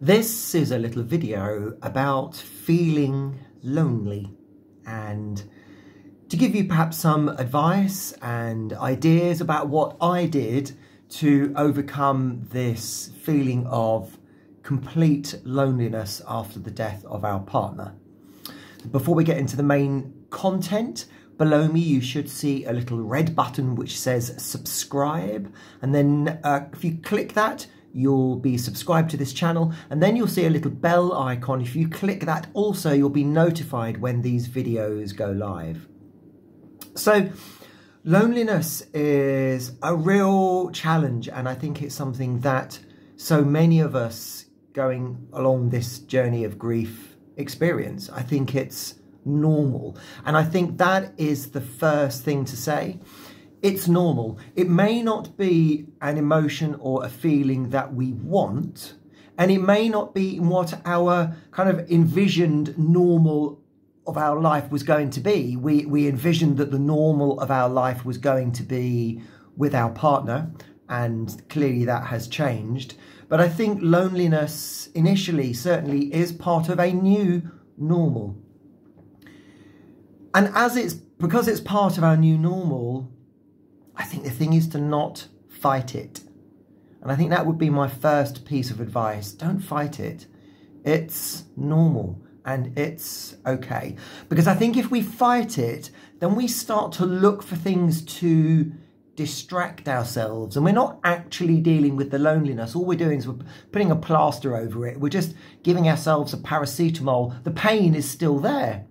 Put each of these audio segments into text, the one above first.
This is a little video about feeling lonely and to give you perhaps some advice and ideas about what I did to overcome this feeling of complete loneliness after the death of our partner. Before we get into the main content, below me you should see a little red button which says subscribe, and then if you click that you'll be subscribed to this channel, and then you'll see a little bell icon. If you click that also, you'll be notified when these videos go live. So loneliness is a real challenge, and I think it's something that so many of us going along this journey of grief experience. I think it's normal, and I think that is the first thing to say. It's normal. It may not be an emotion or a feeling that we want, and it may not be what our kind of envisioned normal of our life was going to be. We envisioned that the normal of our life was going to be with our partner, and clearly that has changed. But I think loneliness initially certainly is part of a new normal. And because it's part of our new normal, I think the thing is to not fight it. And I think that would be my first piece of advice. Don't fight it. It's normal and it's okay. Because I think if we fight it, then we start to look for things to distract ourselves, and we're not actually dealing with the loneliness. All we're doing is we're putting a plaster over it. We're just giving ourselves a paracetamol. The pain is still there.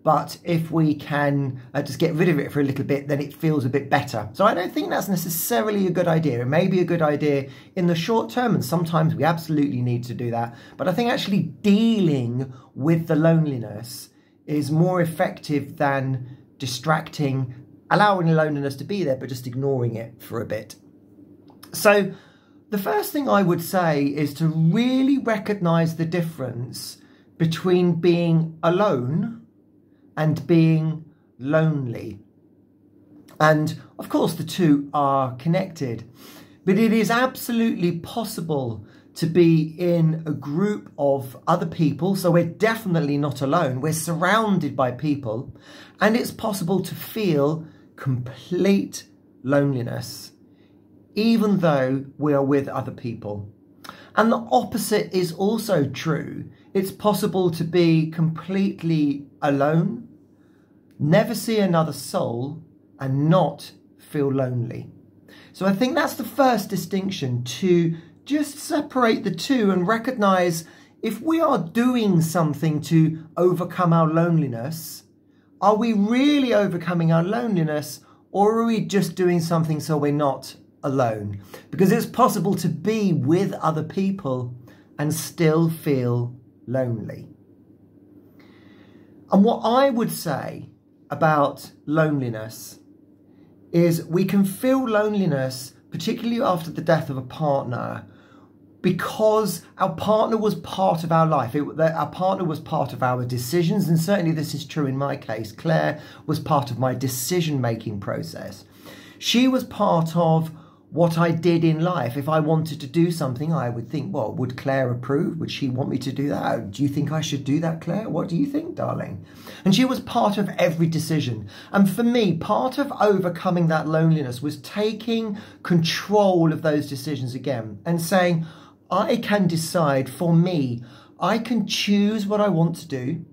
But if we can just get rid of it for a little bit, then it feels a bit better. So I don't think that's necessarily a good idea. It may be a good idea in the short term, and sometimes we absolutely need to do that. But I think actually dealing with the loneliness is more effective than distracting, allowing the loneliness to be there, but just ignoring it for a bit. So the first thing I would say is to really recognize the difference between being alone and being lonely. And of course the two are connected, but it is absolutely possible to be in a group of other people. So we're definitely not alone. We're surrounded by people, and it's possible to feel complete loneliness, even though we are with other people. And the opposite is also true. It's possible to be completely alone, never see another soul, and not feel lonely. So I think that's the first distinction, to just separate the two and recognize if we are doing something to overcome our loneliness, are we really overcoming our loneliness, or are we just doing something so we're not alone? Because it's possible to be with other people and still feel lonely. And what I would say about loneliness is we can feel loneliness, particularly after the death of a partner, because our partner was part of our life. Our partner was part of our decisions, and certainly this is true in my case. Claire was part of my decision-making process. She was part of what I did in life. If I wanted to do something, I would think, well, would Claire approve? Would she want me to do that? Do you think I should do that, Claire? What do you think, darling? And she was part of every decision. And for me, part of overcoming that loneliness was taking control of those decisions again and saying, I can decide for me. I can choose what I want to do.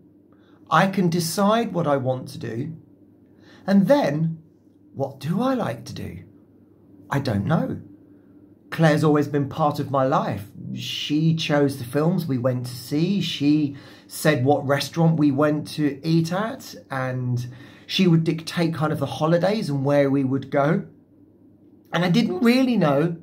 I can decide what I want to do. And then, what do I like to do? I don't know. Claire's always been part of my life. She chose the films we went to see. She said what restaurant we went to eat at, and she would dictate kind of the holidays and where we would go. And I didn't really know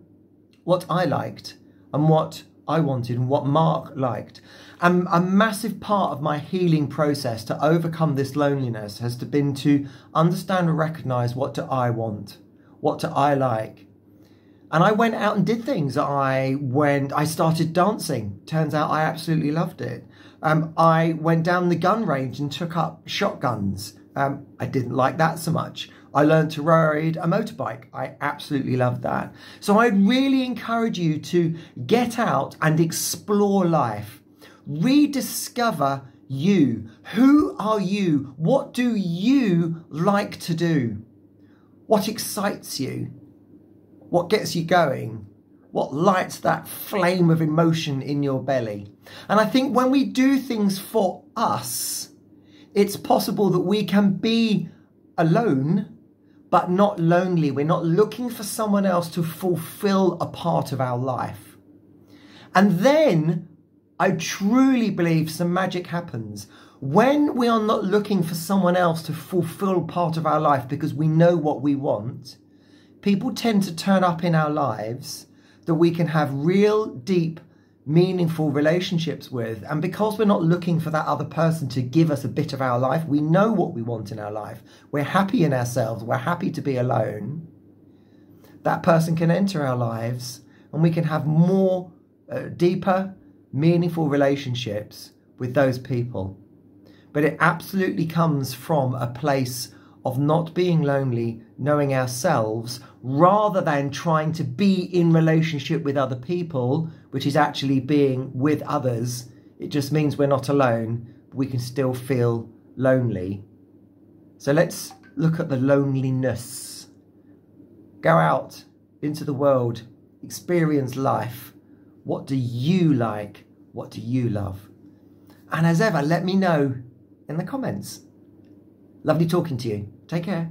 what I liked and what I wanted and what Mark liked. And a massive part of my healing process to overcome this loneliness has been to understand and recognize, what do I want? What do I like? And I went out and did things. I started dancing. Turns out I absolutely loved it. I went down the gun range and took up shotguns. I didn't like that so much. I learned to ride a motorbike. I absolutely loved that. So I'd really encourage you to get out and explore life. Rediscover you. Who are you? What do you like to do? What excites you? What gets you going? What lights that flame of emotion in your belly? And I think when we do things for us, it's possible that we can be alone, but not lonely. We're not looking for someone else to fulfill a part of our life. And then I truly believe some magic happens. When we are not looking for someone else to fulfill part of our life because we know what we want, people tend to turn up in our lives that we can have real, deep, meaningful relationships with. And because we're not looking for that other person to give us a bit of our life, we know what we want in our life. We're happy in ourselves. We're happy to be alone. That person can enter our lives and we can have more deeper, meaningful relationships with those people. But it absolutely comes from a place of not being lonely, knowing ourselves, rather than trying to be in relationship with other people, which is actually being with others. It just means we're not alone, but we can still feel lonely. So let's look at the loneliness. Go out into the world, experience life. What do you like? What do you love? And as ever, let me know in the comments. Lovely talking to you. Take care.